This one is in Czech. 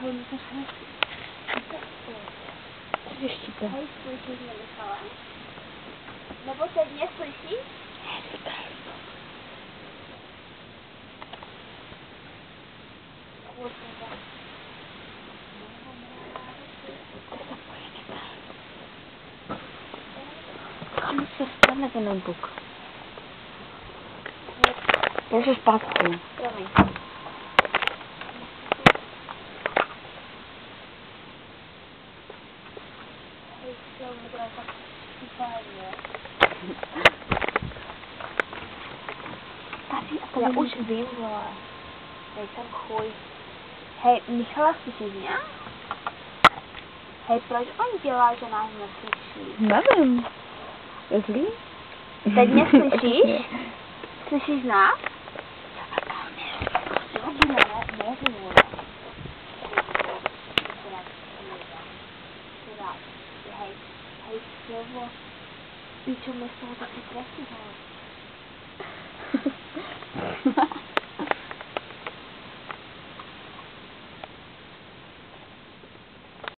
Hej, my jsme se... Co štípe? Hej, slyšíš mě, Michale? Nebo teď mě slyšíš? Kam se stane ten notebook? Proszę zpátky. Promiň. Hej, to bude tak super. Já už vím, vole. Nejsem chuj. Hej, Michala, slyšíš mě? Hej, proč on dělá, že nás neslyší? Nevím. Je zlý? Teď mě slyšíš? Slyšíš nás? Hej, slovo. Píčo, mě z toho taky trefí,